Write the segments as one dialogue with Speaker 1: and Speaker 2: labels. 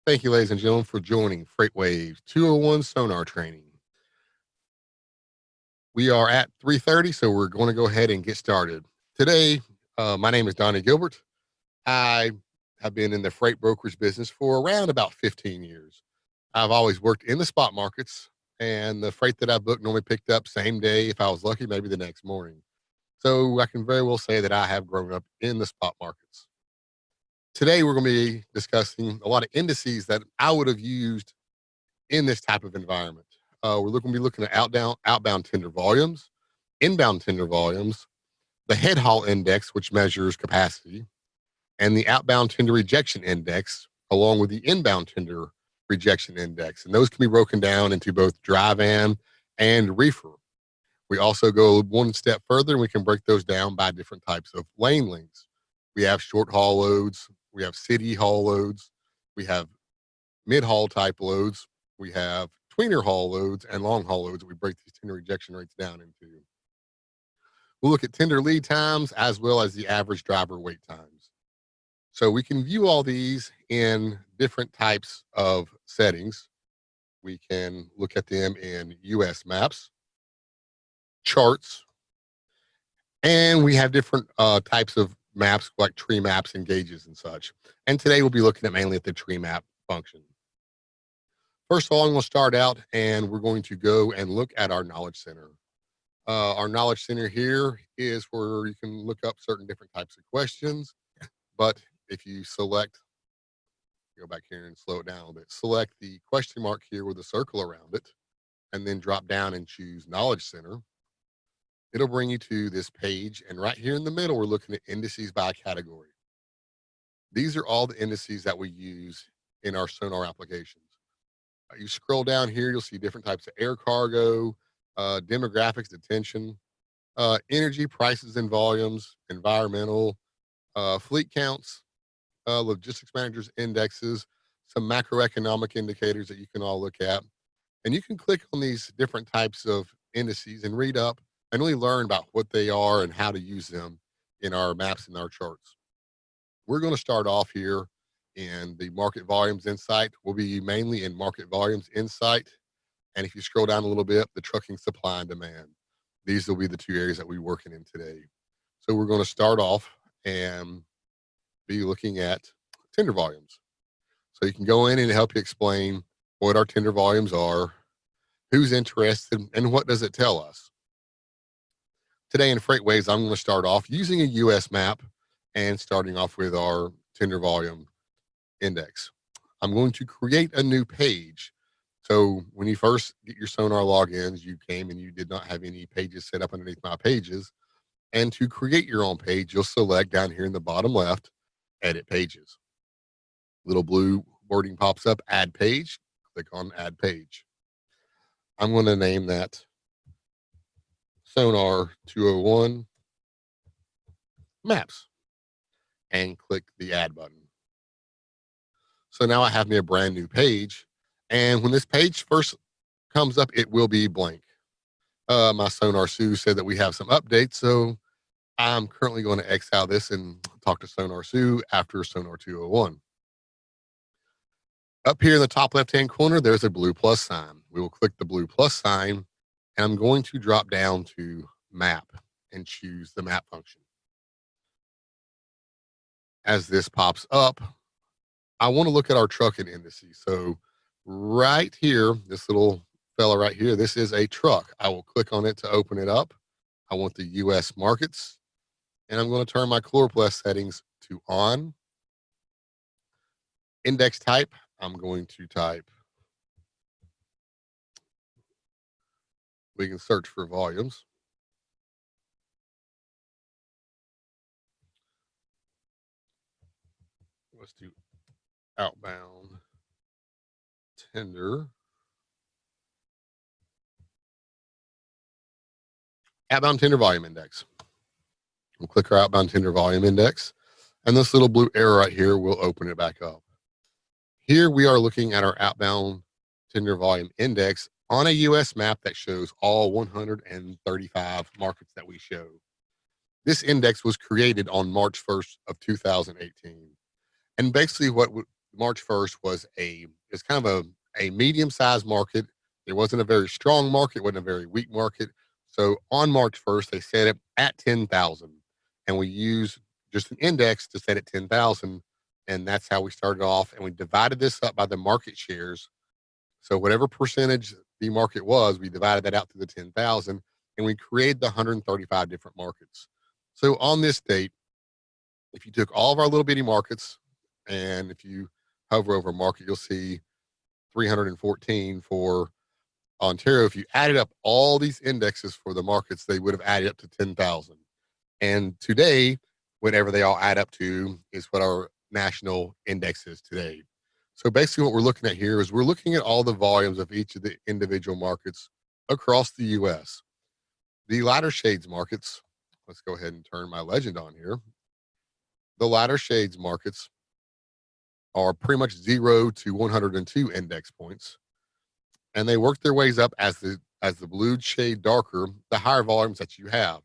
Speaker 1: Thank you, ladies and gentlemen, for joining FreightWaves 201 Sonar Training. We are at 3:30, so we're going to go ahead and get started. Today, my name is Donnie Gilbert. I have been in the freight brokerage business for around about 15 years. I've always worked in the spot markets, and the freight that I booked normally picked up same day. If I was lucky, maybe the next morning. So I can very well say that I have grown up in the spot markets. Today, we're going to be discussing a lot of indices that I would have used in this type of environment. We're going to be looking at outbound tender volumes, inbound tender volumes, the Headhaul Index, which measures capacity, and the Outbound Tender Rejection Index, along with the Inbound Tender Rejection Index. And those can be broken down into both dry van and reefer. We also go one step further and we can break those down by different types of lane lengths. We have short haul loads, we have city haul loads, we have mid haul type loads, we have tweener haul loads and long haul loads that we break these tender rejection rates down into. We'll look at tender lead times as well as the average driver wait times. So we can view all these in different types of settings. We can look at them in US maps, charts, and we have different types of maps like tree maps and gauges and such. And today we'll be looking at mainly at the tree map function. First of all, I'm going to start out and we're going to go and look at our knowledge center. Our knowledge center here is where you can look up certain different types of questions. But if you select, go back here and slow it down a little bit, select the question mark here with a circle around it, and then drop down and choose knowledge center. It'll bring you to this page. And right here in the middle, we're looking at indices by category. These are all the indices that we use in our Sonar applications. You scroll down here, you'll see different types of air cargo, demographics, detention, energy prices and volumes, environmental, fleet counts, logistics managers indexes, some macroeconomic indicators that you can all look at. And you can click on these different types of indices and read up and really learn about what they are and how to use them in our maps and our charts. We're going to start off here in the market volumes insight. We'll be mainly in market volumes insight. And if you scroll down a little bit, the trucking supply and demand. These will be the two areas that we're working in today. So we're going to start off and be looking at tender volumes. So you can go in and help you explain what our tender volumes are, who's interested, and what does it tell us. Today in FreightWaves, I'm going to start off using a US map and starting off with our tender volume index. I'm going to create a new page. So when you first get your Sonar logins, you came and you did not have any pages set up underneath my pages. And to create your own page, you'll select down here in the bottom left, edit pages. Little blue wording pops up, add page, click on add page. I'm going to name that Sonar 201 maps and click the add button. So now I have me a brand new page. And when this page first comes up, it will be blank. My Sonar Sue said that we have some updates. So I'm currently going to X out this and talk to Sonar Sue after Sonar 201. Up here in the top left-hand corner, there's a blue plus sign. We will click the blue plus sign, and I'm going to drop down to map and choose the map function. As this pops up, I want to look at our trucking indices. So right here, this little fella right here, this is a truck. I will click on it to open it up. I want the US markets, and I'm going to turn my chloroplast settings to on. Index type, I'm going to type, we can search for volumes. Let's do outbound tender. Outbound tender volume index. We'll click our outbound tender volume index, and this little blue arrow right here will open it back up. Here we are looking at our outbound tender volume index on a US map that shows all 135 markets that we show. This index was created on March 1st of 2018. And basically what March 1st was it's kind of a medium-sized market. It wasn't a very strong market, wasn't a very weak market. So on March 1st, they set it at 10,000, and we use just an index to set it 10,000, and that's how we started off. And we divided this up by the market shares. So whatever percentage the market was, we divided that out to the 10,000, and we created the 135 different markets. So on this date, if you took all of our little bitty markets, and if you hover over market, you'll see 314 for Ontario. If you added up all these indexes for the markets, they would have added up to 10,000. And today, whatever they all add up to is what our national index is today. So basically, what we're looking at here is we're looking at all the volumes of each of the individual markets across the US. The lighter shades markets, let's go ahead and turn my legend on here. The lighter shades markets are pretty much 0 to 102 index points, and they work their ways up as the blue shade darker, the higher volumes that you have.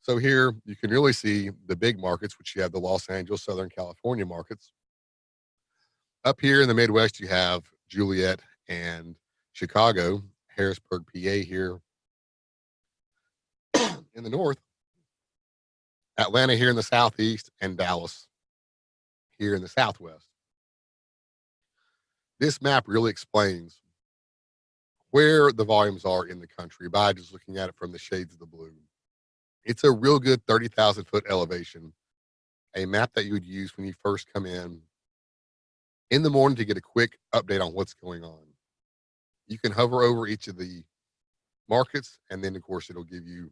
Speaker 1: So here you can really see the big markets, which you have the Los Angeles, Southern California markets. Up here in the Midwest, you have Juliet and Chicago, Harrisburg, PA here in the north, Atlanta here in the southeast, and Dallas here in the southwest. This map really explains where the volumes are in the country by just looking at it from the shades of the blue. It's a real good 30,000 foot elevation, a map that you would use when you first come in the morning to get a quick update on what's going on. You can hover over each of the markets, and then, of course, it'll give you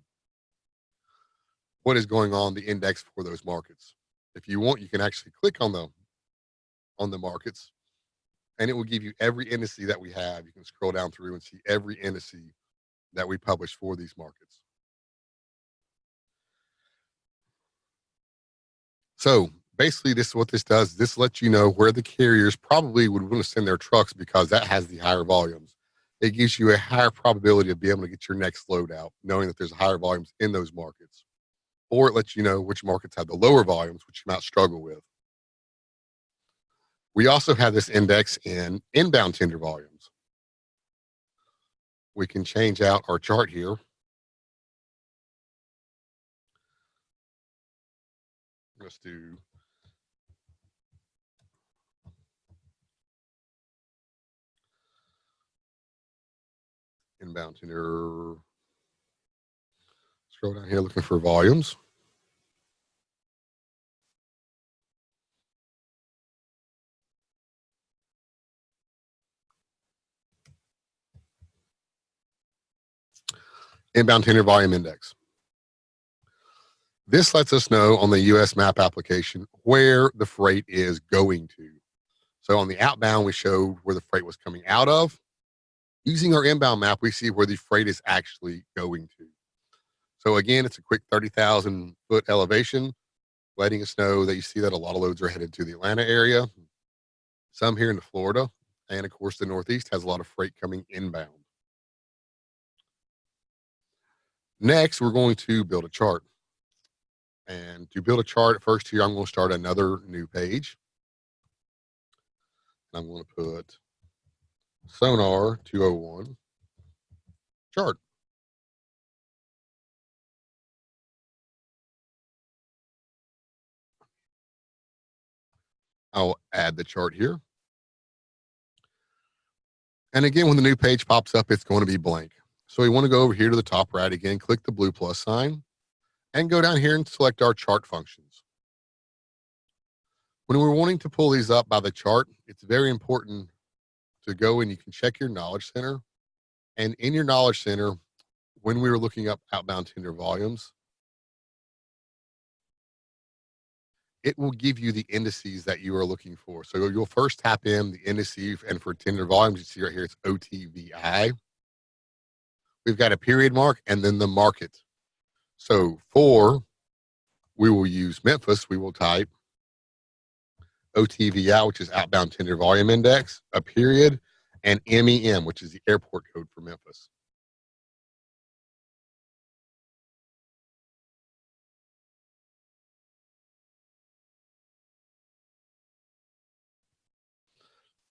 Speaker 1: what is going on, the index for those markets. If you want, you can actually click on the markets, and it will give you every indice that we have. You can scroll down through and see every indice that we publish for these markets. So basically, this is what this does. This lets you know where the carriers probably would want to send their trucks because that has the higher volumes. It gives you a higher probability of being able to get your next load out, knowing that there's higher volumes in those markets. Or it lets you know which markets have the lower volumes, which you might struggle with. We also have this index in inbound tender volumes. We can change out our chart here. Let's do inbound tender. Scroll down here looking for volumes. Inbound tender volume index. This lets us know on the US map application where the freight is going to. So on the outbound, we showed where the freight was coming out of. Using our inbound map, we see where the freight is actually going to. So again, it's a quick 30,000 foot elevation, letting us know that you see that a lot of loads are headed to the Atlanta area, some here into Florida, and of course the Northeast has a lot of freight coming inbound. Next, we're going to build a chart. And to build a chart, first here, I'm going to start another new page. I'm going to put SONAR 201 chart. I'll add the chart here. And again, when the new page pops up, it's going to be blank. So we want to go over here to the top right again, click the blue plus sign, and go down here and select our chart functions. When we're wanting to pull these up by the chart, it's very important to go and you can check your knowledge center. And in your knowledge center, when we were looking up outbound tender volumes, it will give you the indices that you are looking for. So you'll first tap in the indices, and for tender volumes, you see right here, it's OTVI. We've got a period mark and then the market. So we will use Memphis, we will type OTVI, which is outbound tender volume index, a period, and MEM, which is the airport code for Memphis.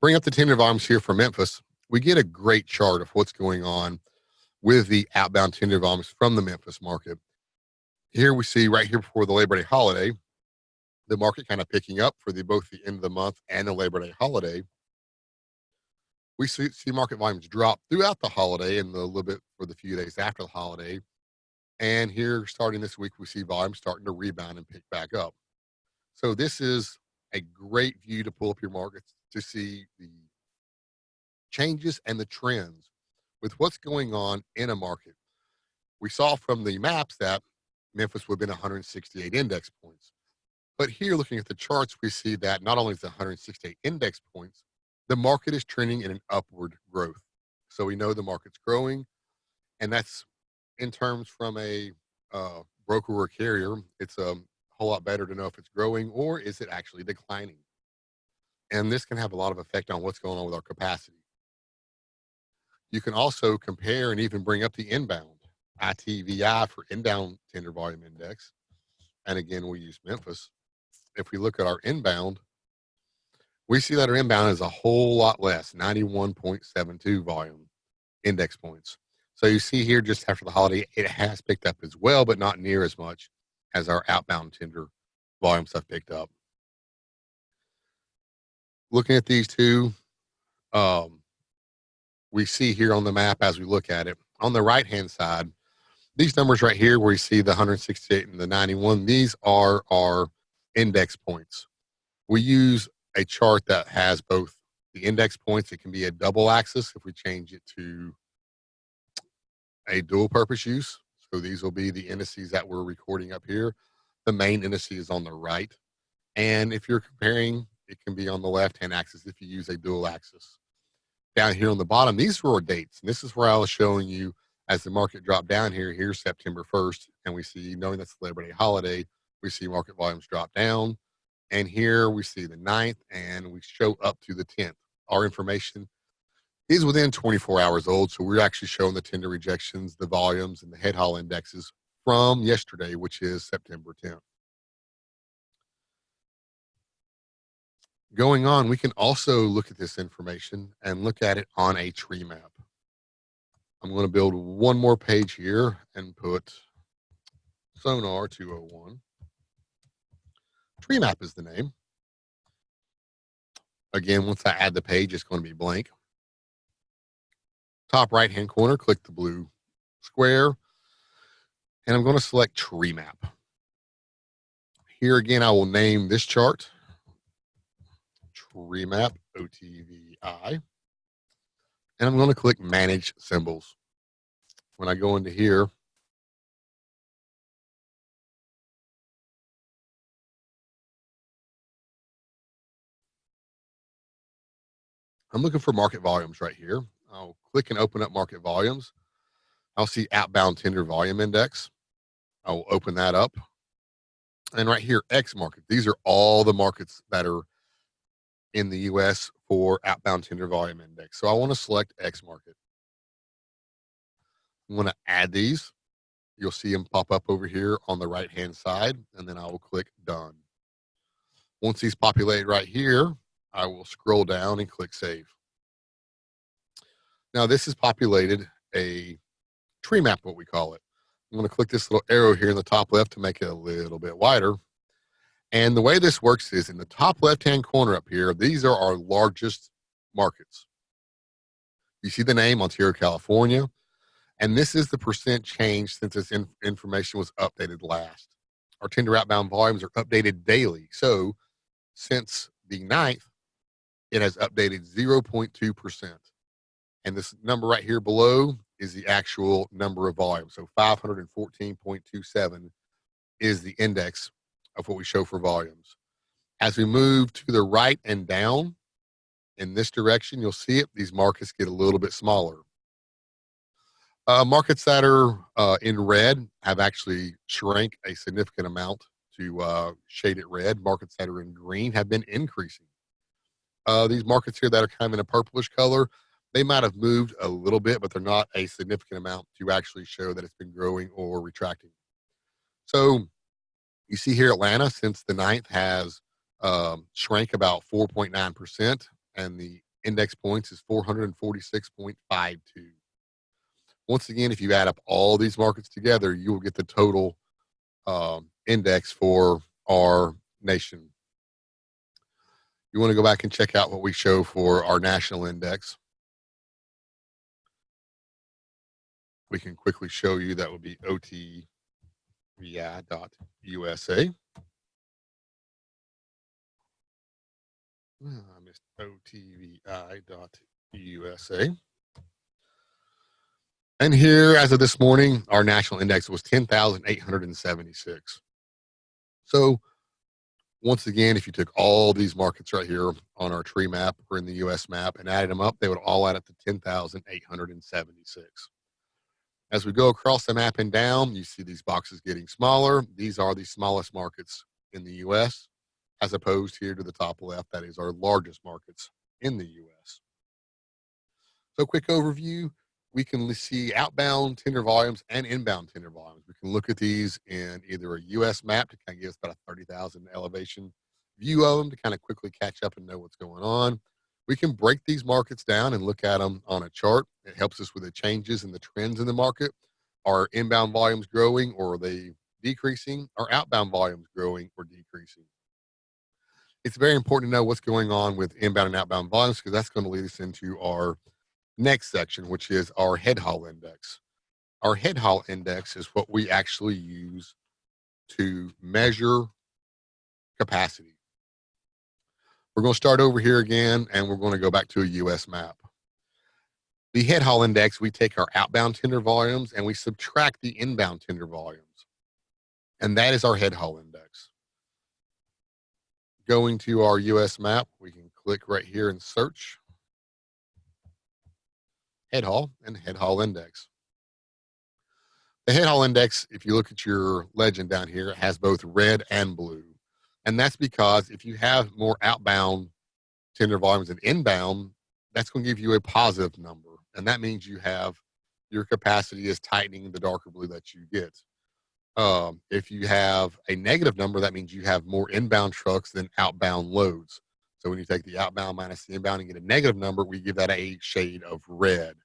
Speaker 1: Bring up the tender volumes here for Memphis. We get a great chart of what's going on with the outbound tender volumes from the Memphis market. Here we see right here before the Labor Day holiday, the market kind of picking up for both the end of the month and the Labor Day holiday. We see market volumes drop throughout the holiday and a little bit for the few days after the holiday. And here, starting this week, we see volumes starting to rebound and pick back up. So this is a great view to pull up your markets to see the changes and the trends with what's going on in a market. We saw from the maps that Memphis would have been 168 index points. But here, looking at the charts, we see that not only is the 168 index points, the market is trending in an upward growth. So we know the market's growing, and that's in terms from a broker or carrier. It's a whole lot better to know if it's growing or is it actually declining. And this can have a lot of effect on what's going on with our capacity. You can also compare and even bring up the inbound ITVI for inbound tender volume index. And again, we use Memphis. If we look at our inbound, we see that our inbound is a whole lot less, 91.72 volume index points. So you see here just after the holiday, it has picked up as well, but not near as much as our outbound tender volumes have picked up. Looking at these two, we see here on the map as we look at it, on the right-hand side, these numbers right here where you see the 168 and the 91, these are our index points. We use a chart that has both the index points. It can be a double axis if we change it to a dual purpose use. So these will be the indices that we're recording up here. The main indice is on the right. And if you're comparing, it can be on the left-hand axis if you use a dual axis. Down here on the bottom, these were our dates. And this is where I was showing you as the market dropped down here, here's September 1st. And we see, knowing that's the Labor Day holiday, we see market volumes drop down. And here we see the 9th, and we show up to the 10th. Our information is within 24 hours old. So we're actually showing the tender rejections, the volumes, and the Headhaul indexes from yesterday, which is September 10th. Going on, we can also look at this information and look at it on a tree map. I'm going to build one more page here and put SONAR 201. Tree map is the name. Again, once I add the page, it's going to be blank. Top right-hand corner, click the blue square, and I'm going to select tree map. Here again, I will name this chart tree map OTVI, and I'm going to click manage symbols. When I go into here, I'm looking for market volumes right here. I'll click and open up market volumes. I'll see outbound tender volume index. I will open that up. And right here, X market. These are all the markets that are in the US for outbound tender volume index. So I want to select X market. I'm going to add these. You'll see them pop up over here on the right-hand side, and then I will click done. Once these populate right here, I will scroll down and click save. Now this has populated a tree map, what we call it. I'm going to click this little arrow here in the top left to make it a little bit wider. And the way this works is in the top left-hand corner up here, these are our largest markets. You see the name, Ontario, California. And this is the percent change since this information was updated last. Our tender outbound volumes are updated daily. So since the 9th, it has updated 0.2%. And this number right here below is the actual number of volumes. So 514.27 is the index of what we show for volumes. As we move to the right and down in this direction, you'll see it. These markets get a little bit smaller. Markets that are in red have actually shrank a significant amount to shade it red. Markets that are in green have been increasing. These markets here that are kind of in a purplish color, they might have moved a little bit, but they're not a significant amount to actually show that it's been growing or retracting. So you see here Atlanta since the 9th has shrank about 4.9%, and the index points is 446.52. Once again, if you add up all these markets together, you will get the total index for our nation. You want to go back and check out what we show for our national index. We can quickly show you that would be OTVI.USA. I missed OTVI.USA. And here, as of this morning, our national index was 10,876. So, once again, if you took all these markets right here on our tree map or in the US map and added them up, they would all add up to 10,876. As we go across the map and down, you see these boxes getting smaller. These are the smallest markets in the US, as opposed here to the top left, that is our largest markets in the US. So, quick overview. We can see outbound tender volumes and inbound tender volumes. We can look at these in either a US map to kind of give us about a 30,000 elevation view of them to kind of quickly catch up and know what's going on. We can break these markets down and look at them on a chart. It helps us with the changes and the trends in the market. Are inbound volumes growing or are they decreasing? Are outbound volumes growing or decreasing? It's very important to know what's going on with inbound and outbound volumes because that's going to lead us into our next section, which is our Headhaul Index. Our Headhaul Index is what we actually use to measure capacity. We're going to start over here again, and we're going to go back to a US map. The Headhaul Index, we take our outbound tender volumes and we subtract the inbound tender volumes. And that is our Headhaul Index. Going to our US map, we can click right here and search Headhaul and Headhaul Index. The Headhaul Index, if you look at your legend down here, it has both red and blue. And that's because if you have more outbound tender volumes than inbound, that's going to give you a positive number. And that means you have your capacity is tightening the darker blue that you get. If you have a negative number, that means you have more inbound trucks than outbound loads. So when you take the outbound minus the inbound and get a negative number, we give that a shade of red.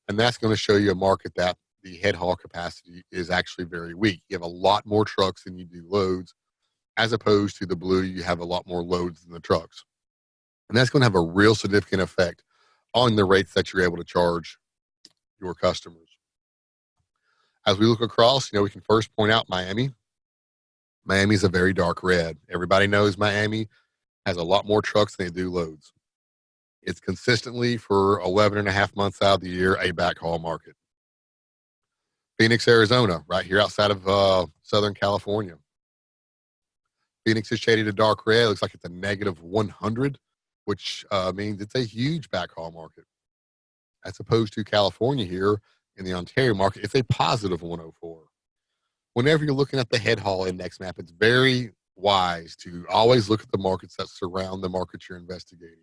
Speaker 1: And that's going to show you a market that the head haul capacity is actually very weak. You have a lot more trucks than you do loads, as opposed to the blue, you have a lot more loads than the trucks. And that's going to have a real significant effect on the rates that you're able to charge your customers. As we look across, we can first point out Miami. Miami is a very dark red. Everybody knows Miami has a lot more trucks than they do loads. It's consistently for 11 and a half months out of the year, a backhaul market. Phoenix, Arizona, right here outside of Southern California. Phoenix is shaded a dark red. It looks like it's a negative 100, which means it's a huge backhaul market. As opposed to California here in the Ontario market, it's a positive 104. Whenever you're looking at the head haul index map, it's very wise to always look at the markets that surround the market you're investigating.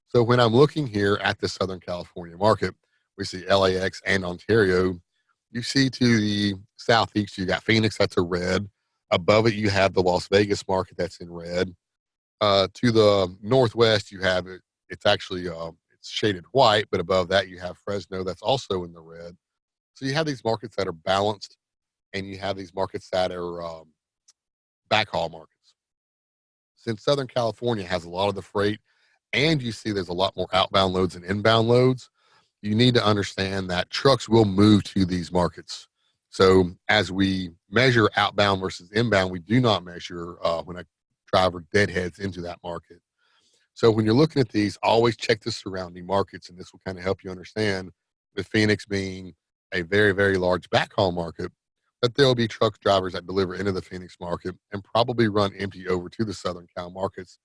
Speaker 1: So when I'm looking here at the Southern California market, we see LAX and Ontario. You see to the southeast, you got Phoenix, that's a red. Above it, you have the Las Vegas market that's in red. To the northwest, you have it. It's actually it's shaded white, but above that, you have Fresno that's also in the red. So you have these markets that are balanced, and you have these markets that are backhaul markets. Since Southern California has a lot of the freight, and you see there's a lot more outbound loads and inbound loads, you need to understand that trucks will move to these markets. So as we measure outbound versus inbound, we do not measure when a driver deadheads into that market. So when you're looking at these, always check the surrounding markets, and this will kind of help you understand, with Phoenix being a very, very large backhaul market, that there will be truck drivers that deliver into the Phoenix market and probably run empty over to the Southern Cal markets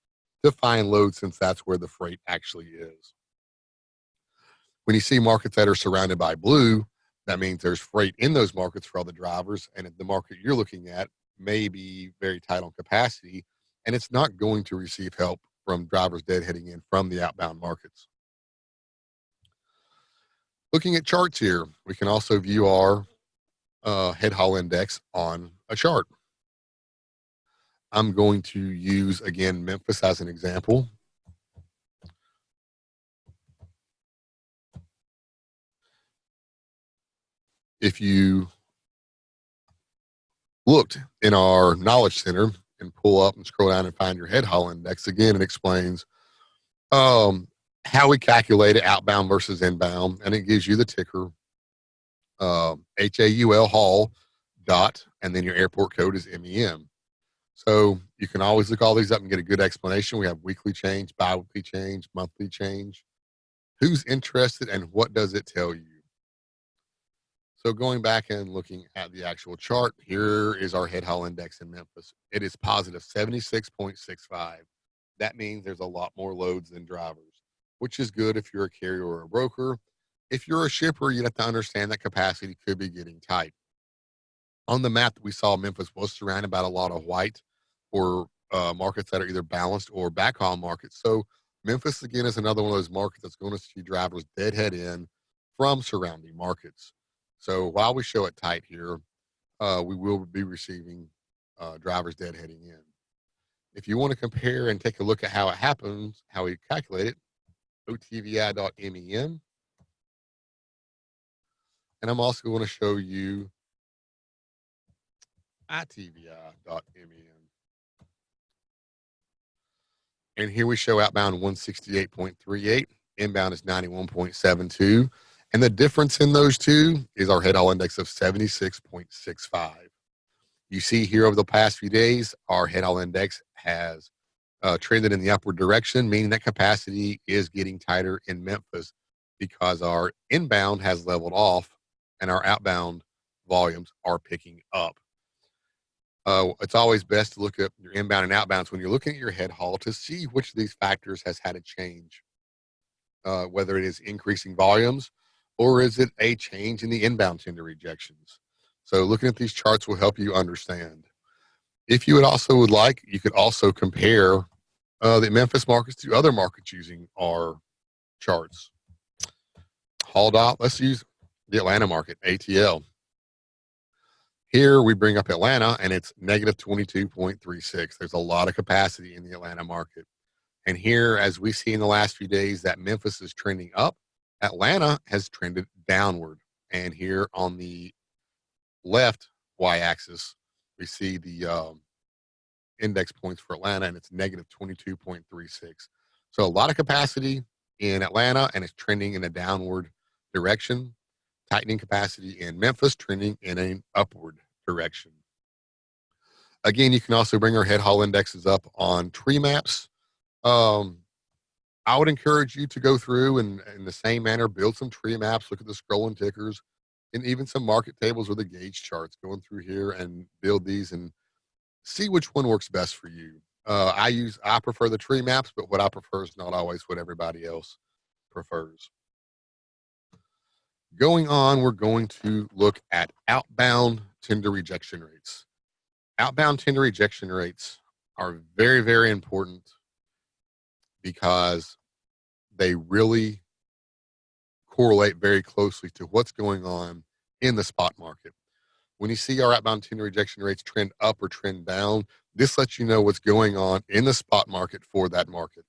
Speaker 1: to find loads, since that's where the freight actually is. When you see markets that are surrounded by blue, that means there's freight in those markets for all the drivers, and the market you're looking at may be very tight on capacity, and it's not going to receive help from drivers deadheading in from the outbound markets. Looking at charts here, we can also view our head haul index on a chart. I'm going to use, again, Memphis as an example. If you looked in our knowledge center and pull up and scroll down and find your Headhaul Index, again, it explains um, how we calculate it outbound versus inbound, and it gives you the ticker HAUL haul dot, and then your airport code is MEM. So you can always look all these up and get a good explanation. We have weekly change, bi-weekly change, monthly change. Who's interested and what does it tell you? So going back and looking at the actual chart, here is our Headhaul Index in Memphis. It is positive 76.65. That means there's a lot more loads than drivers, which is good if you're a carrier or a broker. If you're a shipper, you have to understand that capacity could be getting tight. On the map that we saw, Memphis was surrounded by a lot of white or markets that are either balanced or backhaul markets. So Memphis, again, is another one of those markets that's going to see drivers deadhead in from surrounding markets. So while we show it tight here, we will be receiving drivers deadheading in. If you want to compare and take a look at how it happens, how we calculate it, otvi.mem. And I'm also going to show you itvi.mem. And here we show outbound 168.38, inbound is 91.72. And the difference in those two is our Headhaul Index of 76.65. You see here over the past few days, our Headhaul Index has trended in the upward direction, meaning that capacity is getting tighter in Memphis because our inbound has leveled off and our outbound volumes are picking up. It's always best to look at your inbound and outbounds when you're looking at your head haul to see which of these factors has had a change, whether it is increasing volumes or is it a change in the inbound tender rejections. So looking at these charts will help you understand. If you would like, you could also compare the Memphis markets to other markets using our charts. Haul dot, let's use the Atlanta market, ATL. Here we bring up Atlanta and it's negative 22.36. There's a lot of capacity in the Atlanta market. And here, as we see in the last few days, that Memphis is trending up. Atlanta has trended downward. And here on the left y-axis, we see the index points for Atlanta and it's negative 22.36. So a lot of capacity in Atlanta and it's trending in a downward direction. Tightening capacity in Memphis, trending in an upward direction. Again, you can also bring our Headhaul indexes up on tree maps. I would encourage you to go through and in the same manner, build some tree maps, look at the scrolling tickers, and even some market tables or the gauge charts, going through here and build these and see which one works best for you. I prefer the tree maps, but what I prefer is not always what everybody else prefers. Going on, we're going to look at outbound tender rejection rates. Outbound tender rejection rates are very, very important because they really correlate very closely to what's going on in the spot market. When you see our outbound tender rejection rates trend up or trend down, this lets you know what's going on in the spot market for that market.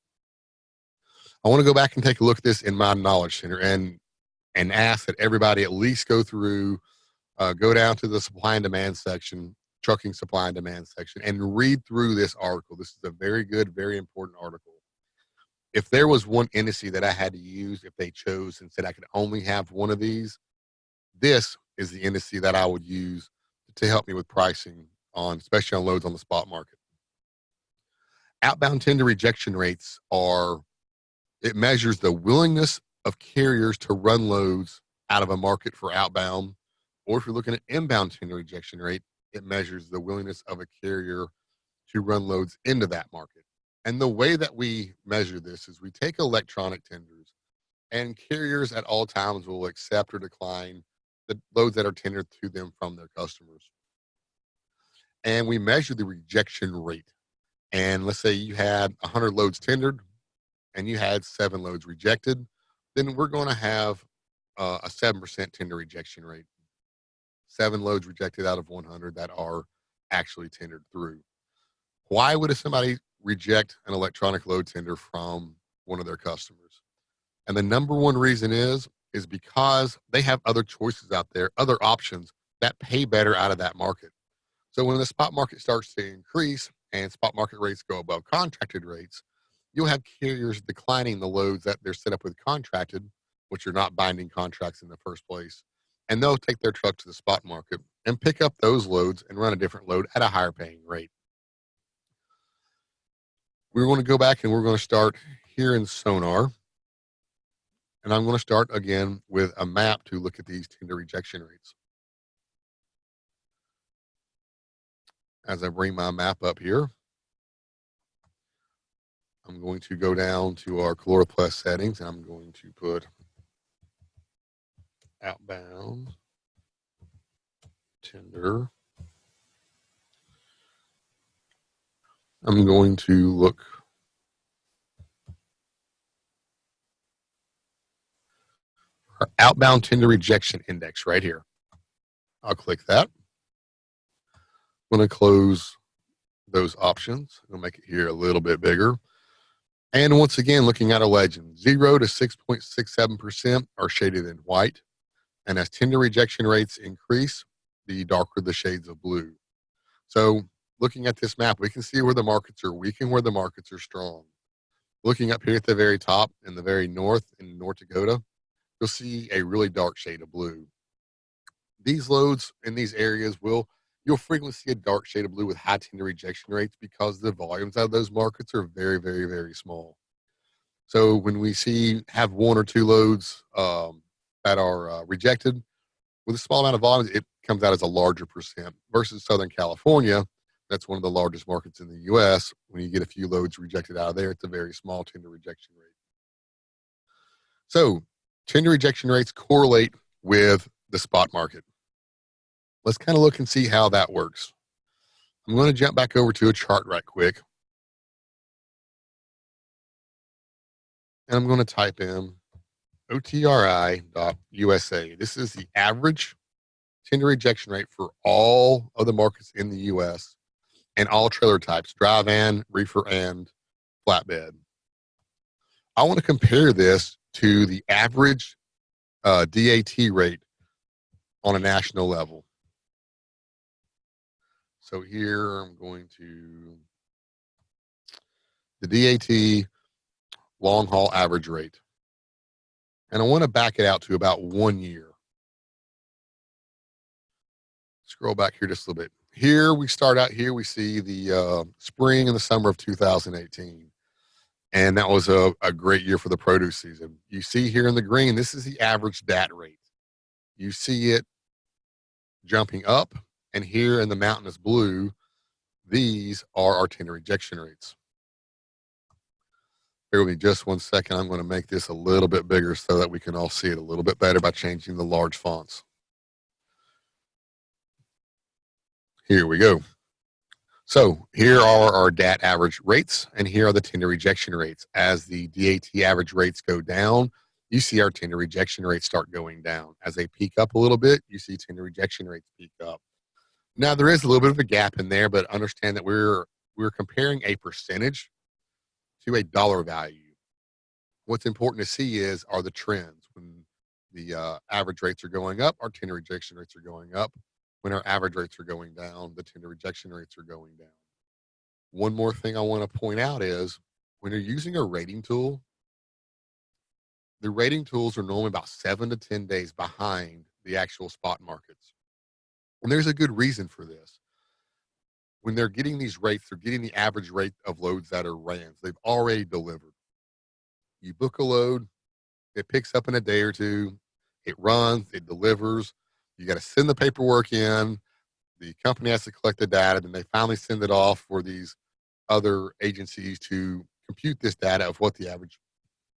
Speaker 1: I want to go back and take a look at this in my knowledge center and ask that everybody at least go through, go down to the supply and demand section, trucking supply and demand section, and read through this article. This is a very good, very important article. If there was one indice that I had to use, if they chose and said I could only have one of these, this is the indice that I would use to help me with pricing on, especially on loads on the spot market. Outbound tender rejection rates it measures the willingness of carriers to run loads out of a market for outbound, or if you're looking at inbound tender rejection rate, it measures the willingness of a carrier to run loads into that market. And the way that we measure this is we take electronic tenders, and carriers at all times will accept or decline the loads that are tendered to them from their customers. And we measure the rejection rate. And let's say you had 100 loads tendered and you had 7 loads rejected, then we're going to have a 7% tender rejection rate. 7 loads rejected out of 100 that are actually tendered through. Why would somebody reject an electronic load tender from one of their customers? And the number one reason is is because they have other choices out there, other options that pay better out of that market. So when the spot market starts to increase and spot market rates go above contracted rates, you'll have carriers declining the loads that they're set up with contracted, which are not binding contracts in the first place. And they'll take their truck to the spot market and pick up those loads and run a different load at a higher paying rate. We're going to go back and we're going to start here in SONAR. And I'm going to start again with a map to look at these tender rejection rates. As I bring my map up here, I'm going to go down to our Calora settings, and I'm going to put outbound tender. I'm going to look for outbound tender rejection index right here. I'll click that. I'm going to close those options. I'll make it here a little bit bigger. And once again, looking at a legend, 0 to 6.67% are shaded in white. And as tender rejection rates increase, the darker the shades of blue. So looking at this map, we can see where the markets are weak and where the markets are strong. Looking up here at the very top in the very north in North Dakota, you'll see a really dark shade of blue. These loads in these areas you'll frequently see a dark shade of blue with high tender rejection rates because the volumes out of those markets are very, very, very small. So when we have one or two loads that are rejected with a small amount of volumes, it comes out as a larger percent versus Southern California. That's one of the largest markets in the U.S. When you get a few loads rejected out of there, it's a very small tender rejection rate. So tender rejection rates correlate with the spot market. Let's kind of look and see how that works. I'm going to jump back over to a chart right quick. And I'm going to type in otri.usa. This is the average tender rejection rate for all of the markets in the U.S. and all trailer types, dry van, reefer, and flatbed. I want to compare this to the average DAT rate on a national level. So here I'm going to the DAT long haul average rate. And I want to back it out to about 1 year. Scroll back here just a little bit. Here we start out here, we see the spring and the summer of 2018. And that was a great year for the produce season. You see here in the green, this is the average DAT rate. You see it jumping up. And here in the mountainous blue, these are our tender rejection rates. Bear with me just 1 second. I'm going to make this a little bit bigger so that we can all see it a little bit better by changing the large fonts. Here we go. So here are our DAT average rates, and here are the tender rejection rates. As the DAT average rates go down, you see our tender rejection rates start going down. As they peak up a little bit, you see tender rejection rates peak up. Now, there is a little bit of a gap in there, but understand that we're comparing a percentage to a dollar value. What's important to see are the trends. When the average rates are going up, our tender rejection rates are going up. When our average rates are going down, the tender rejection rates are going down. One more thing I want to point out is when you're using a rating tool, the rating tools are normally about 7 to 10 days behind the actual spot markets. And there's a good reason for this. When they're getting these rates, they're getting the average rate of loads that are ran. So they've already delivered. You book a load, it picks up in a day or two, it runs, it delivers. You got to send the paperwork in. The company has to collect the data, then they finally send it off for these other agencies to compute this data of what the average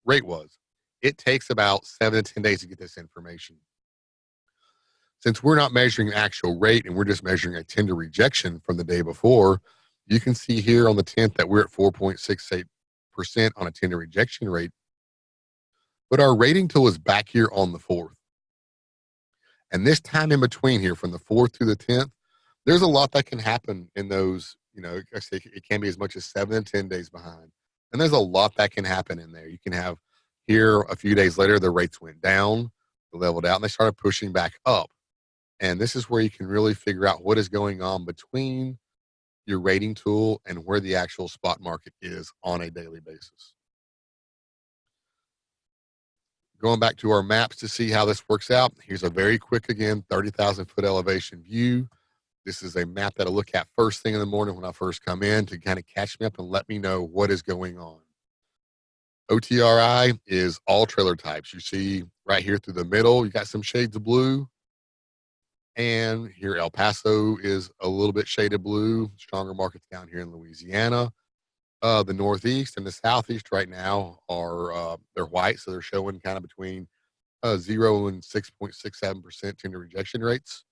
Speaker 1: rate was. It takes about 7 to 10 days to get this information. Since we're not measuring an actual rate and we're just measuring a tender rejection from the day before, you can see here on the 10th that we're at 4.68% on a tender rejection rate. But our rating tool is back here on the 4th. And this time in between here from the 4th to the 10th, there's a lot that can happen in those, I say it can be as much as 7 to 10 days behind. And there's a lot that can happen in there. You can have here a few days later, the rates went down. They leveled out and they started pushing back up. And this is where you can really figure out what is going on between your rating tool and where the actual spot market is on a daily basis. Going back to our maps to see how this works out. Here's a very quick, again, 30,000 foot elevation view. This is a map that I look at first thing in the morning when I first come in to kind of catch me up and let me know what is going on. OTRI is all trailer types. You see right here through the middle, you got some shades of blue. And here El Paso is a little bit shaded blue. Stronger markets down here in Louisiana. The Northeast and the Southeast right now are they're white, so they're showing kind of between 0 and 6.67% tender rejection rates.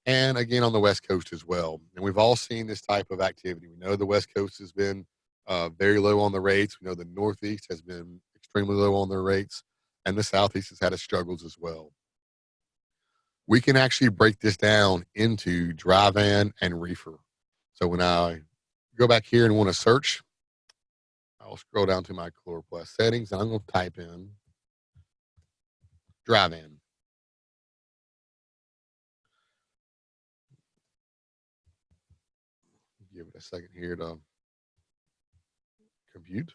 Speaker 1: And again on the West Coast as well. And we've all seen this type of activity. We know the West Coast has been very low on the rates. We know the Northeast has been extremely low on their rates, and the Southeast has had its struggles as well. We can actually break this down into dry van and reefer. So when I go back here and want to search, I'll scroll down to my chloroplast settings and I'm going to type in dry van. Give it a second here to compute.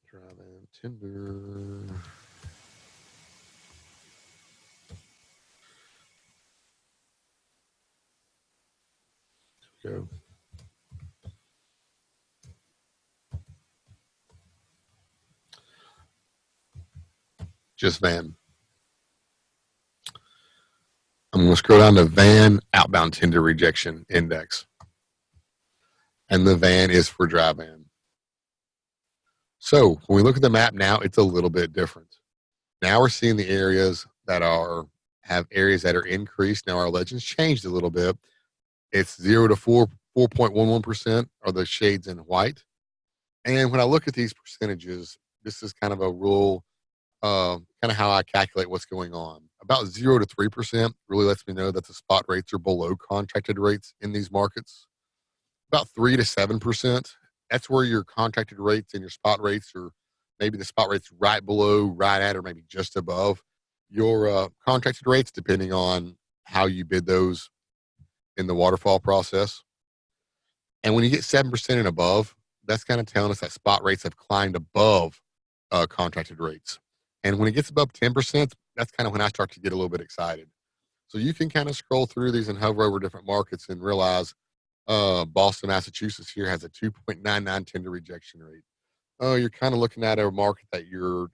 Speaker 1: Dry van tender. Go. Just van. I'm going to scroll down to van outbound tender rejection index. And the van is for dry van. So when we look at the map now, it's a little bit different. Now we're seeing the areas that have areas that are increased. Now our legends changed a little bit. It's 0 to 4.11% are the shades in white. And when I look at these percentages, this is kind of a rule, kind of how I calculate what's going on. About 0 to 3% really lets me know that the spot rates are below contracted rates in these markets. About 3 to 7%, that's where your contracted rates and your spot rates are, maybe the spot rates right below, right at, or maybe just above your contracted rates, depending on how you bid those in the waterfall process. And when you get 7% and above, that's kind of telling us that spot rates have climbed above contracted rates. And when it gets above 10%, that's kind of when I start to get a little bit excited. So you can kind of scroll through these and hover over different markets and realize Boston, Massachusetts here has a 2.99 tender rejection rate. You're kind of looking at a market that your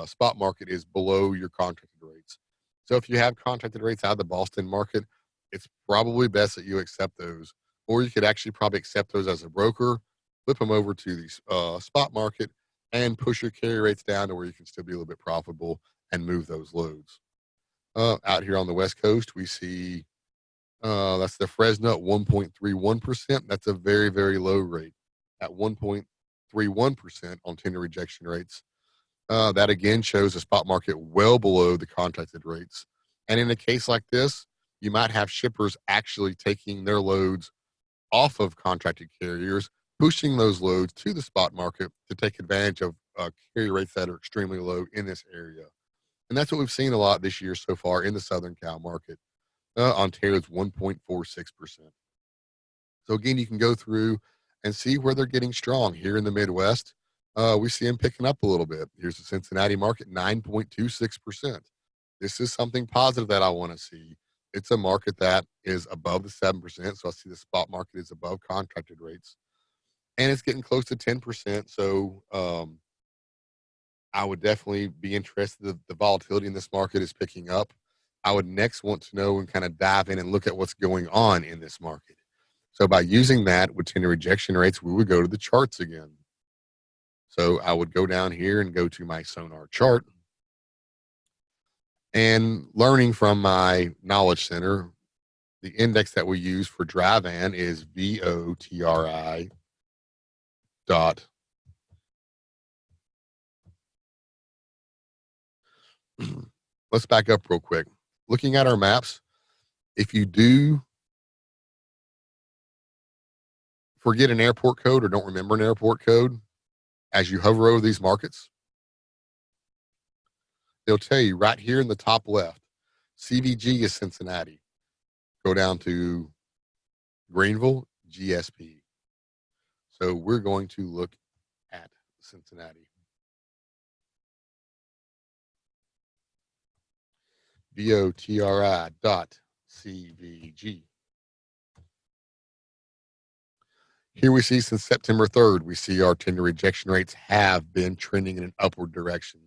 Speaker 1: spot market is below your contracted rates. So if you have contracted rates out of the Boston market, it's probably best that you accept those. Or you could actually probably accept those as a broker, flip them over to the spot market, and push your carry rates down to where you can still be a little bit profitable and move those loads. Out here on the West Coast, we see that's the Fresno at 1.31%. That's a very, very low rate at 1.31% on tender rejection rates. That again shows a spot market well below the contracted rates. And in a case like this, you might have shippers actually taking their loads off of contracted carriers, pushing those loads to the spot market to take advantage of carrier rates that are extremely low in this area. And that's what we've seen a lot this year so far in the Southern Cal market. Ontario's 1.46%. So again, you can go through and see where they're getting strong. Here in the Midwest, we see them picking up a little bit. Here's the Cincinnati market, 9.26%. This is something positive that I want to see. It's a market that is above the 7%. So I see the spot market is above contracted rates. And it's getting close to 10%. So I would definitely be interested. The volatility in this market is picking up. I would next want to know and kind of dive in and look at what's going on in this market. So by using that with tender rejection rates, we would go to the charts again. So I would go down here and go to my SONAR chart. And learning from my knowledge center, the index that we use for dry van is VOTRI dot. Let's back up real quick. Looking at our maps, if you do forget an airport code or don't remember an airport code, as you hover over these markets, they'll tell you right here in the top left, CVG is Cincinnati. Go down to Greenville, GSP. So we're going to look at Cincinnati. VOTRI.CVG. Here we see since September 3rd, we see our tender rejection rates have been trending in an upward direction.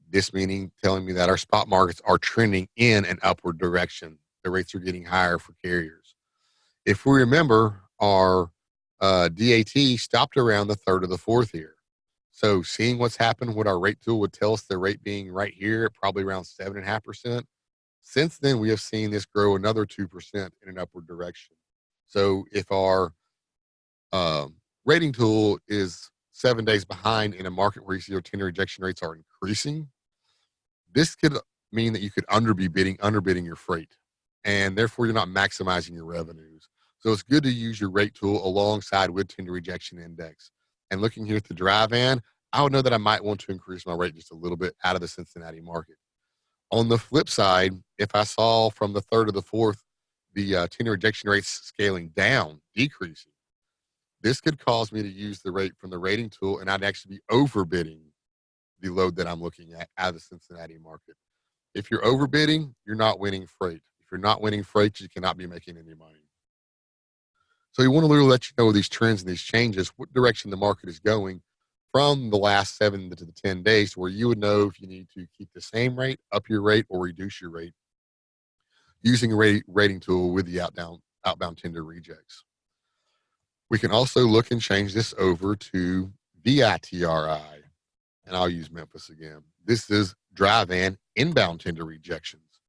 Speaker 1: This meaning telling me that our spot markets are trending in an upward direction. The rates are getting higher for carriers. If we remember, our DAT stopped around the third or the fourth here. So seeing what's happened, what our rate tool would tell us the rate being right here at probably around 7.5%. Since then, we have seen this grow another 2% in an upward direction. So if our rating tool is 7 days behind in a market where you see your tender rejection rates are increasing, this could mean that you could underbidding your freight, and therefore you're not maximizing your revenues. So it's good to use your rate tool alongside with tender rejection index. And looking here at the dry van, I would know that I might want to increase my rate just a little bit out of the Cincinnati market. On the flip side, if I saw from the third to the fourth, the tender rejection rates scaling down, decreasing, this could cause me to use the rate from the rating tool, and I'd actually be overbidding the load that I'm looking at out of the Cincinnati market. If you're overbidding, you're not winning freight. If you're not winning freight, you cannot be making any money. So you want to really let you know these trends and these changes, what direction the market is going from the last 7 to the 10 days, where you would know if you need to keep the same rate, up your rate, or reduce your rate using a rating tool with the outbound tender rejects. We can also look and change this over to VITRI, and I'll use Memphis again. This is dry van inbound tender rejections.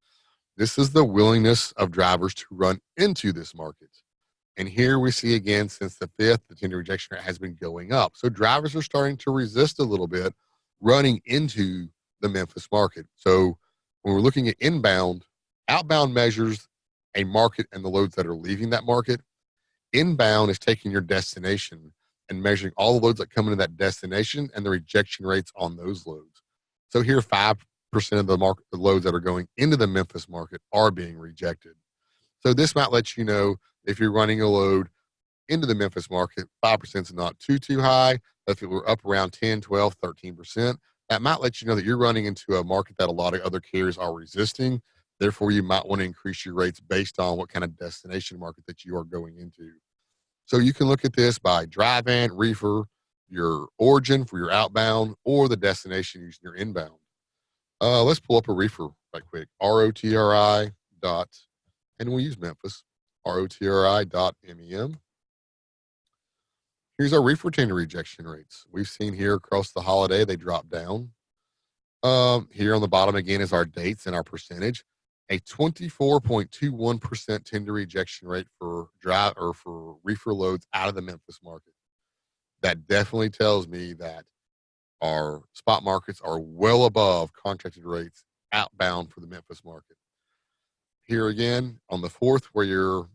Speaker 1: This is the willingness of drivers to run into this market. And here we see again, since the 5th, the tender rejection rate has been going up. So drivers are starting to resist a little bit running into the Memphis market. So when we're looking at inbound, outbound measures a market and the loads that are leaving that market. Inbound is taking your destination and measuring all the loads that come into that destination and the rejection rates on those loads. So here, 5% of the loads that are going into the Memphis market are being rejected. So this might let you know if you're running a load into the Memphis market, 5% is not too high. If it were up around 10, 12, 13%, that might let you know that you're running into a market that a lot of other carriers are resisting. Therefore, you might want to increase your rates based on what kind of destination market that you are going into. So you can look at this by dry van, reefer, your origin for your outbound, or the destination using your inbound. Let's pull up a reefer right quick. ROTRI dot, and we'll use Memphis, ROTRI.MEM. Here's our reefer tender rejection rates. We've seen here across the holiday, they drop down. Here on the bottom again is our dates and our percentage. A 24.21% tender rejection rate for for reefer loads out of the Memphis market. That definitely tells me that our spot markets are well above contracted rates outbound for the Memphis market. Here again, on the 4th, where your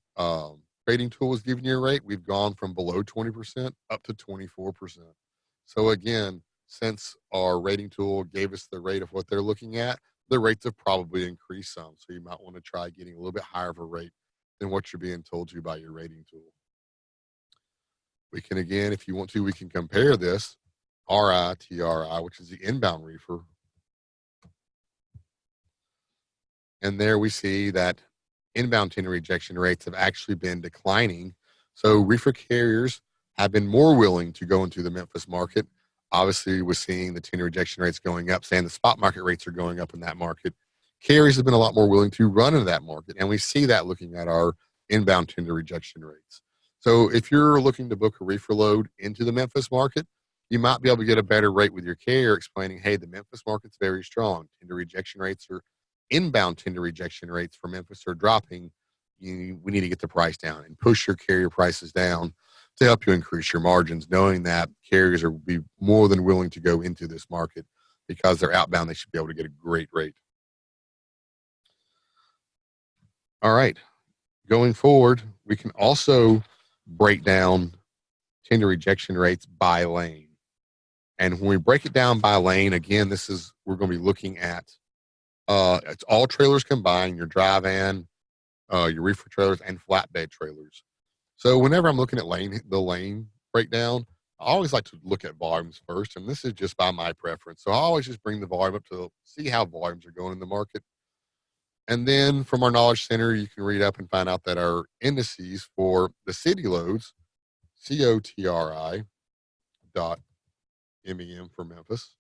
Speaker 1: rating tool was giving you a rate, we've gone from below 20% up to 24%. So again, since our rating tool gave us the rate of what they're looking at, the rates have probably increased some. So you might want to try getting a little bit higher of a rate than what you're being told to by your rating tool. We can, again, if you want to, we can compare this RITRI, which is the inbound reefer. And there we see that inbound tender rejection rates have actually been declining. So reefer carriers have been more willing to go into the Memphis market. Obviously, we're seeing the tender rejection rates going up, saying the spot market rates are going up in that market. Carriers have been a lot more willing to run into that market. And we see that looking at our inbound tender rejection rates. So if you're looking to book a reefer load into the Memphis market, you might be able to get a better rate with your carrier explaining, hey, the Memphis market's very strong. Tender rejection rates are inbound tender rejection rates for Memphis are dropping. We need to get the price down and push your carrier prices down to help you increase your margins, knowing that carriers will be more than willing to go into this market because they're outbound. They should be able to get a great rate. All right. Going forward, we can also break down tender rejection rates by lane. And when we break it down by lane, again, we're going to be looking at it's all trailers combined, your dry van, your reefer trailers, and flatbed trailers. So whenever I'm looking at the lane breakdown, I always like to look at volumes first, and this is just by my preference. So I always just bring the volume up to see how volumes are going in the market. And then from our knowledge center, you can read up and find out that our indices for the city loads, COTRI dot MEM for Memphis.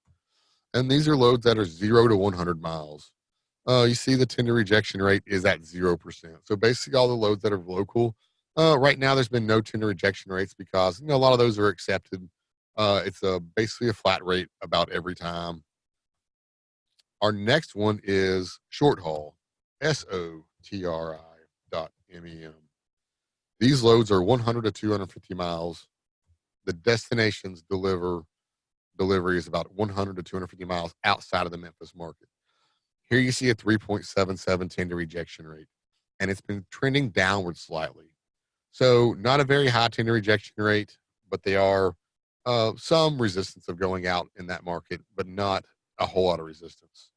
Speaker 1: And these are loads that are 0 to 100 miles. You see the tender rejection rate is at 0%. So basically all the loads that are local, right now there's been no tender rejection rates because, a lot of those are accepted. It's basically a flat rate about every time. Our next one is short haul, SOTRI dot MEM. These loads are 100 to 250 miles. The destinations delivery is about 100 to 250 miles outside of the Memphis market. Here you see a 3.77 tender rejection rate, and it's been trending downward slightly. So not a very high tender rejection rate, but they are some resistance of going out in that market, but not a whole lot of resistance.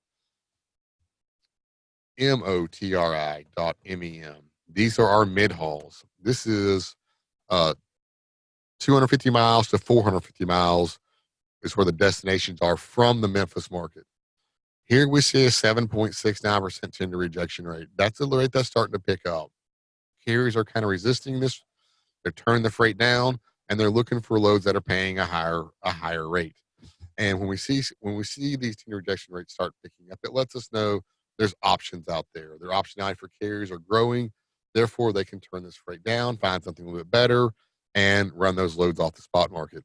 Speaker 1: MOTRI dot MEM. These are our mid hauls. This is 250 miles to 450 miles is where the destinations are from the Memphis market. Here we see a 7.69% tender rejection rate. That's a rate that's starting to pick up. Carriers are kind of resisting this. They're turning the freight down, and they're looking for loads that are paying a higher rate. And when we see these tender rejection rates start picking up, it lets us know there's options out there. Their optionality for carriers are growing. Therefore, they can turn this freight down, find something a little bit better, and run those loads off the spot market.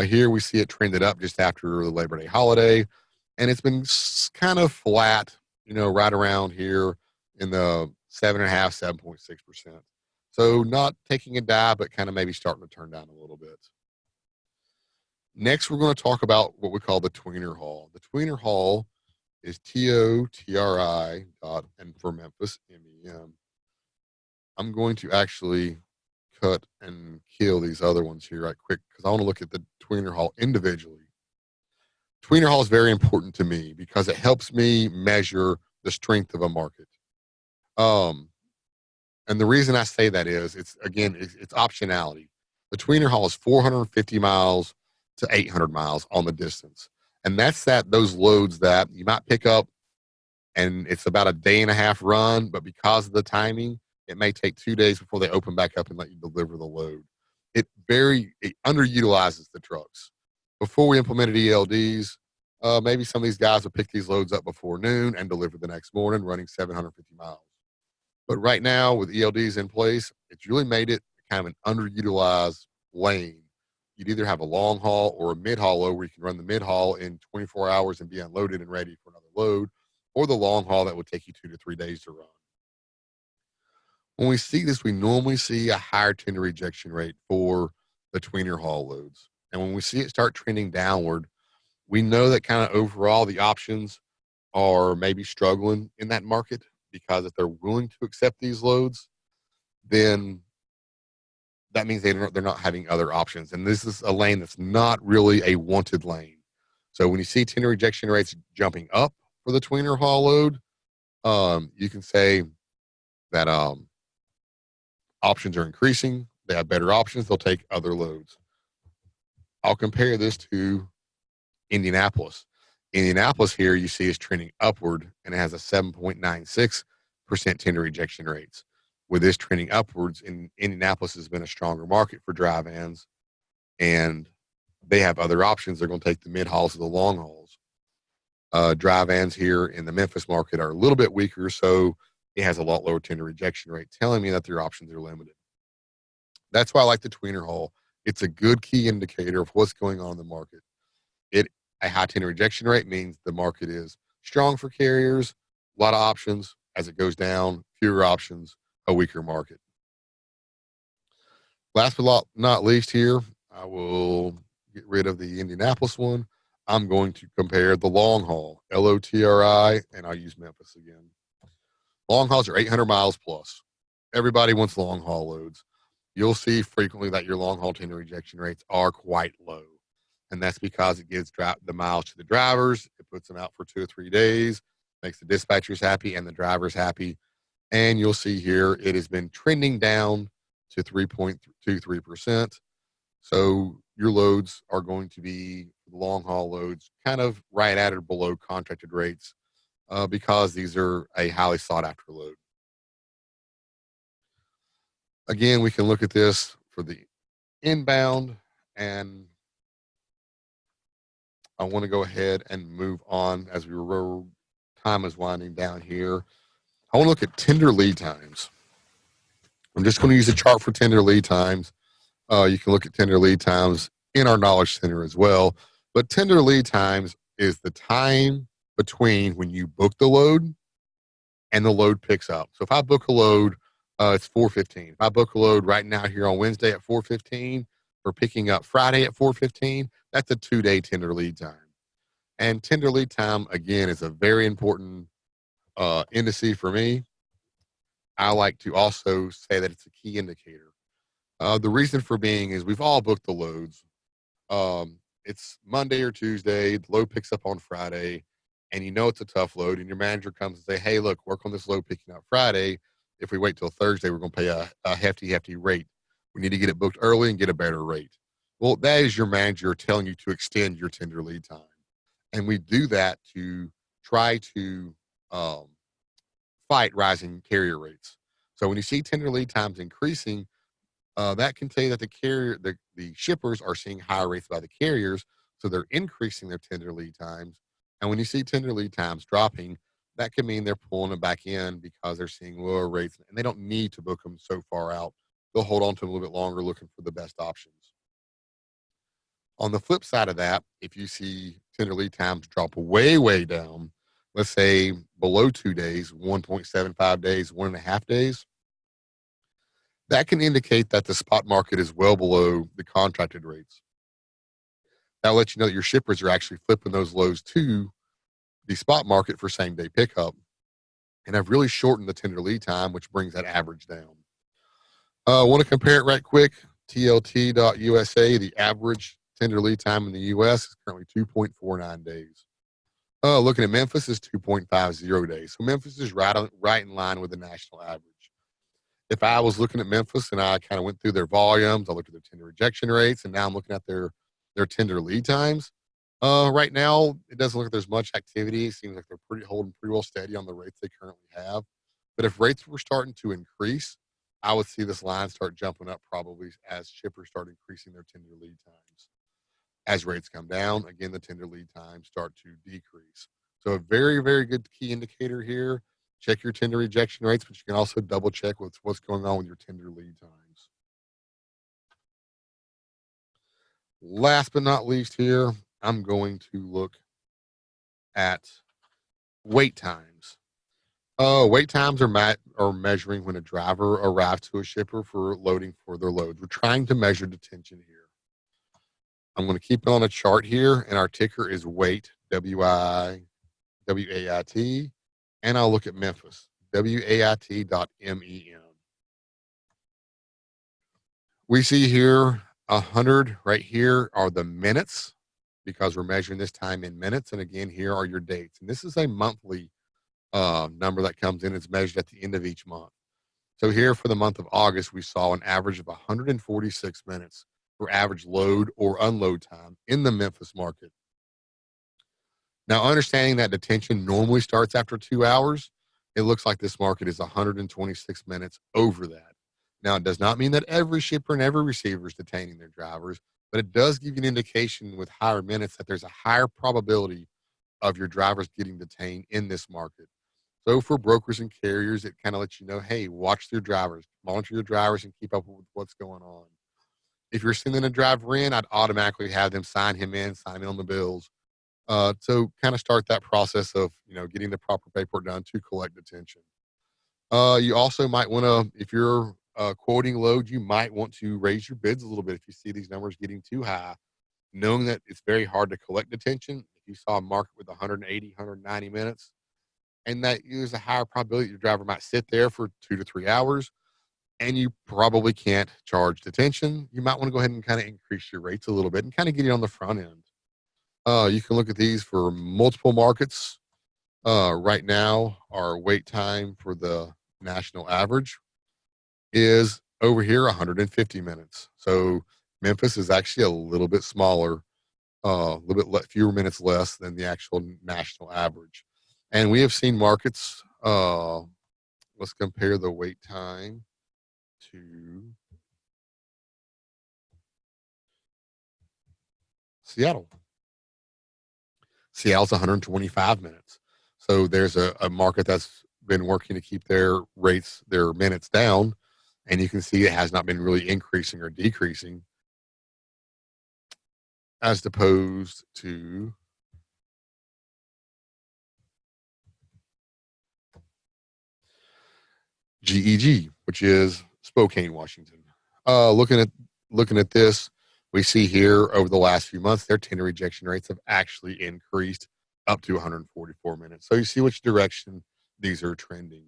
Speaker 1: Here we see it trended up just after the Labor Day holiday, and it's been kind of flat, right around here in the 7.5, 7.6%. So not taking a dive, but kind of maybe starting to turn down a little bit. Next, we're going to talk about what we call the tweener haul. The tweener haul is TOTRI and for Memphis, MEM. I'm going to actually cut and kill these other ones here right quick because I want to look at the tweener haul individually. Tweener haul is very important to me because it helps me measure the strength of a market. And the reason I say that is it's optionality. The tweener haul is 450 miles to 800 miles on the distance. And that's those loads that you might pick up and it's about a day and a half run, but because of the timing, it may take 2 days before they open back up and let you deliver the load. It underutilizes the trucks. Before we implemented ELDs, maybe some of these guys would pick these loads up before noon and deliver the next morning running 750 miles. But right now with ELDs in place, it's really made it kind of an underutilized lane. You'd either have a long haul or a mid haul load where you can run the mid haul in 24 hours and be unloaded and ready for another load, or the long haul that would take you 2 to 3 days to run. When we see this, we normally see a higher tender rejection rate for the tweener haul loads. And when we see it start trending downward, we know that kind of overall the options are maybe struggling in that market because if they're willing to accept these loads, then that means they're not having other options. And this is a lane that's not really a wanted lane. So when you see tender rejection rates jumping up for the tweener haul load, you can say that options are increasing. They have better options. They'll take other loads. I'll compare this to Indianapolis. Indianapolis here you see is trending upward and it has a 7.96% tender rejection rates. With this trending upwards, Indianapolis has been a stronger market for dry vans, and they have other options. They're going to take the mid hauls or the long hauls. Dry vans here in the Memphis market are a little bit weaker, so it has a lot lower tender rejection rate, telling me that their options are limited. That's why I like the tweener haul. It's a good key indicator of what's going on in the market. A high tender rejection rate means the market is strong for carriers, a lot of options. As it goes down, fewer options, a weaker market. Last but not least here, I will get rid of the Indianapolis one. I'm going to compare the long haul, LOTRI, and I'll use Memphis again. Long hauls are 800 miles plus. Everybody wants long haul loads. You'll see frequently that your long haul tender rejection rates are quite low. And that's because it gives the miles to the drivers. It puts them out for 2 or 3 days, makes the dispatchers happy and the drivers happy. And you'll see here it has been trending down to 3.23%. So your loads are going to be long haul loads, kind of right at or below contracted rates, because these are a highly sought after load. Again, we can look at this for the inbound, and I want to go ahead and move on as time is winding down here. I want to look at tender lead times. I'm just going to use a chart for tender lead times. You can look at tender lead times in our knowledge center as well. But tender lead times is the time between when you book the load and the load picks up. So if I book a load, it's 4:15. If I book a load right now here on Wednesday at 4:15 for picking up Friday at 4:15, that's a 2-day tender lead time. And tender lead time, again, is a very important indice for me. I like to also say that it's a key indicator. The reason for being is we've all booked the loads. It's Monday or Tuesday, the load picks up on Friday, and you know it's a tough load, and your manager comes and say, hey, look, work on this load picking up Friday. If we wait till Thursday, we're going to pay a hefty rate. We need to get it booked early and get a better rate. Well, that is your manager telling you to extend your tender lead time. And we do that to try to fight rising carrier rates. So when you see tender lead times increasing, that can tell you that the shippers are seeing higher rates by the carriers, so they're increasing their tender lead times. And when you see tender lead times dropping, that could mean they're pulling them back in because they're seeing lower rates, and they don't need to book them so far out. They'll hold on to them a little bit longer, looking for the best options. On the flip side of that, if you see tender lead times drop way down, let's say below 2 days, 1.75 days, 1.5 days, that can indicate that the spot market is well below the contracted rates. That lets you know that your shippers are actually flipping those loads to the spot market for same day pickup, and have really shortened the tender lead time, which brings that average down. I want to compare it right quick. TLT.USA, the average tender lead time in the U.S. is currently 2.49 days. Looking at Memphis is 2.50 days. So Memphis is right in line with the national average. If I was looking at Memphis and I kind of went through their volumes, I looked at their tender rejection rates, and now I'm looking at their tender lead times. Right now, it doesn't look like there's much activity. It seems like they're holding pretty well steady on the rates they currently have. But if rates were starting to increase, I would see this line start jumping up probably as shippers start increasing their tender lead times. As rates come down, again, the tender lead times start to decrease. So a very good key indicator here. Check your tender rejection rates, but you can also double check what's going on with your tender lead times. Last but not least here, I'm going to look at wait times. Wait times are measuring when a driver arrives to a shipper for loading for their loads. We're trying to measure detention here. I'm going to keep it on a chart here, and our ticker is WAIT, WAIT, and I'll look at Memphis, WAIT.MEM. We see here 100 right here are the minutes, because we're measuring this time in minutes. And again, here are your dates. And this is a monthly number that comes in. It's measured at the end of each month. So here for the month of August, we saw an average of 146 minutes for average load or unload time in the Memphis market. Now, understanding that detention normally starts after 2 hours, it looks like this market is 126 minutes over that. Now, it does not mean that every shipper and every receiver is detaining their drivers, but it does give you an indication with higher minutes that there's a higher probability of your drivers getting detained in this market. So for brokers and carriers, it kind of lets you know, hey, watch your drivers, monitor your drivers, and keep up with what's going on. If you're sending a driver in, I'd automatically have them sign him on the bills. So kind of start that process of, getting the proper paperwork done to collect detention. You also might want to, if you're quoting load, you might want to raise your bids a little bit if you see these numbers getting too high, knowing that it's very hard to collect detention. If you saw a market with 180, 190 minutes, and that there's a higher probability your driver might sit there for 2 to 3 hours, and you probably can't charge detention, you might want to go ahead and kind of increase your rates a little bit and kind of get it on the front end. You can look at these for multiple markets. Right now, our wait time for the national average is over here 150 minutes. So Memphis is actually a little bit smaller, a little bit fewer minutes less than the actual national average. And we have seen markets. Let's compare the wait time to Seattle. Seattle's 125 minutes. So there's a market that's been working to keep their rates, their minutes down. And you can see it has not been really increasing or decreasing as opposed to GEG, which is Spokane, Washington. Looking at this, we see here over the last few months, their tender rejection rates have actually increased up to 144 minutes. So you see which direction these are trending,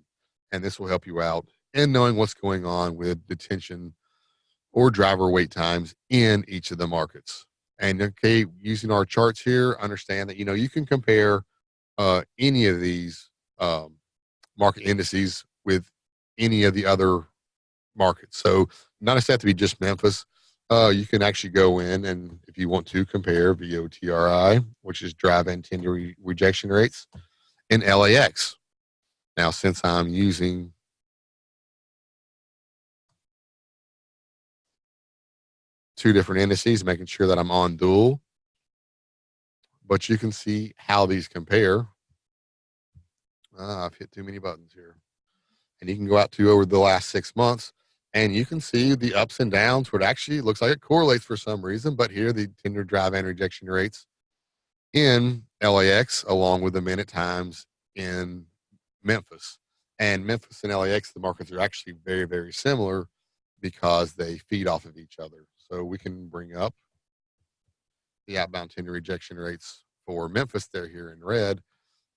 Speaker 1: and this will help you out in knowing what's going on with detention or driver wait times in each of the markets. And okay, using our charts here, understand that you can compare any of these market indices with any of the other markets. So not necessarily have to be just Memphis. You can actually go in and if you want to compare VOTRI, which is drive and tender rejection rates, in LAX. Now, since I'm using two different indices, making sure that I'm on dual, but you can see how these compare. I've hit too many buttons here. And you can go out to over the last 6 months and you can see the ups and downs where it actually looks like it correlates for some reason. But here, the tender drive and rejection rates in LAX, along with the minute times in Memphis. And Memphis and LAX, the markets are actually very, very similar because they feed off of each other. So we can bring up the outbound tender rejection rates for Memphis. They're here in red,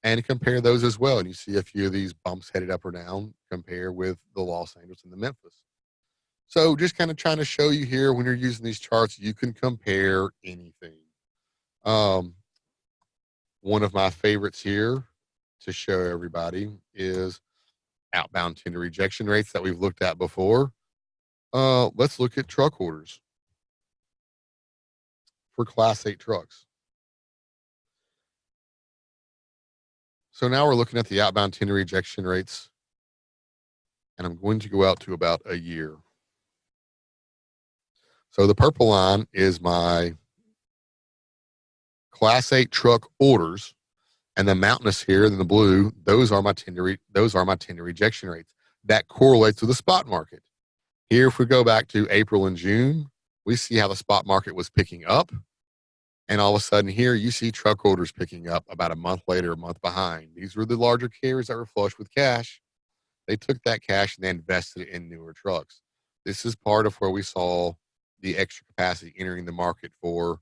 Speaker 1: and compare those as well. And you see a few of these bumps headed up or down compare with the Los Angeles and the Memphis. So just kind of trying to show you here when you're using these charts, you can compare anything. One of my favorites here to show everybody is outbound tender rejection rates that we've looked at before. Let's look at truck orders for Class 8 trucks. So now we're looking at the outbound tender rejection rates, and I'm going to go out to about a year. So the purple line is my Class 8 truck orders, and the mountainous here in the blue, those are my tender rejection rates. That correlates to the spot market. Here, if we go back to April and June, we see how the spot market was picking up. And all of a sudden here, you see truck orders picking up about a month later, a month behind. These were the larger carriers that were flush with cash. They took that cash and they invested it in newer trucks. This is part of where we saw the extra capacity entering the market for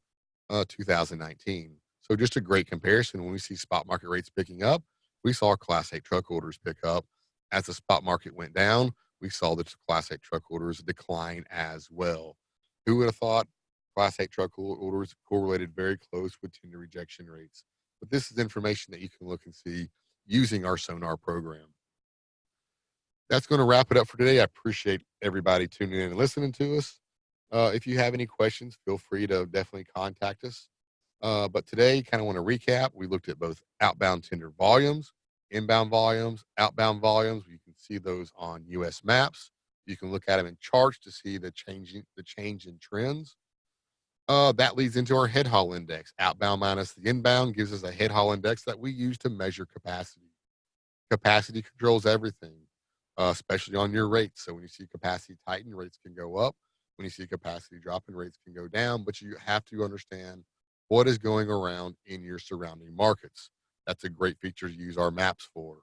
Speaker 1: 2019. So just a great comparison. When we see spot market rates picking up, we saw Class 8 truck orders pick up. As the spot market went down, we saw the Class 8 truck orders decline as well. Who would have thought Class 8 truck orders correlated very close with tender rejection rates? But this is information that you can look and see using our SONAR program. That's going to wrap it up for today. I appreciate everybody tuning in and listening to us. If you have any questions, feel free to definitely contact us. But today, kind of want to recap. We looked at both outbound tender volumes, inbound volumes, outbound volumes. You can see those on US maps. You can look at them in charts to see the change in trends. That leads into our Headhaul Index. Outbound minus the inbound gives us a Headhaul Index that we use to measure capacity. Capacity controls everything, especially on your rates. So when you see capacity tighten, rates can go up. When you see capacity dropping, rates can go down. But you have to understand what is going around in your surrounding markets. That's a great feature to use our maps for.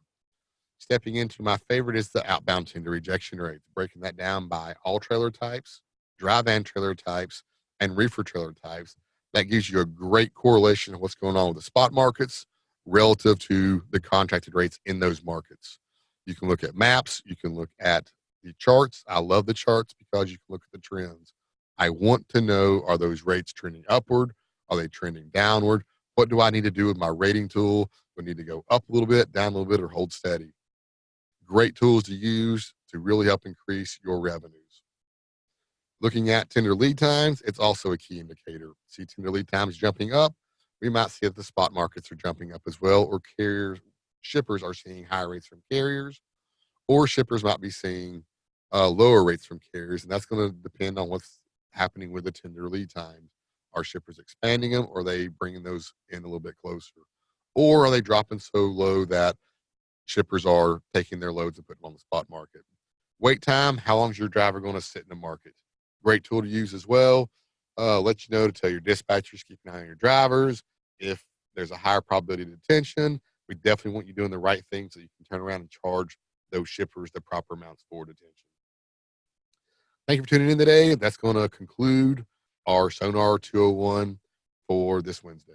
Speaker 1: Stepping into my favorite is the outbound tender rejection rates, breaking that down by all trailer types, dry van trailer types, and reefer trailer types. That gives you a great correlation of what's going on with the spot markets relative to the contracted rates in those markets. You can look at maps. You can look at The charts, I love the charts because you can look at the trends. I want to know, are those rates trending upward? Are they trending downward? What do I need to do with my rating tool? Do I need to go up a little bit, down a little bit, or hold steady? Great tools to use to really help increase your revenues. Looking at tender lead times, it's also a key indicator. See tender lead times jumping up, we might see that the spot markets are jumping up as well, or shippers are seeing higher rates from carriers, or shippers might be seeing lower rates from carriers, and that's going to depend on what's happening with the tender lead times. Are shippers expanding them, or are they bringing those in a little bit closer? Or are they dropping so low that shippers are taking their loads and putting them on the spot market? Wait time, how long is your driver going to sit in the market? Great tool to use as well. Let you know to tell your dispatchers, keep an eye on your drivers. If there's a higher probability of detention, we definitely want you doing the right thing so you can turn around and charge those shippers the proper amounts for detention. Thank you for tuning in today. That's going to conclude our Sonar 201 for this Wednesday.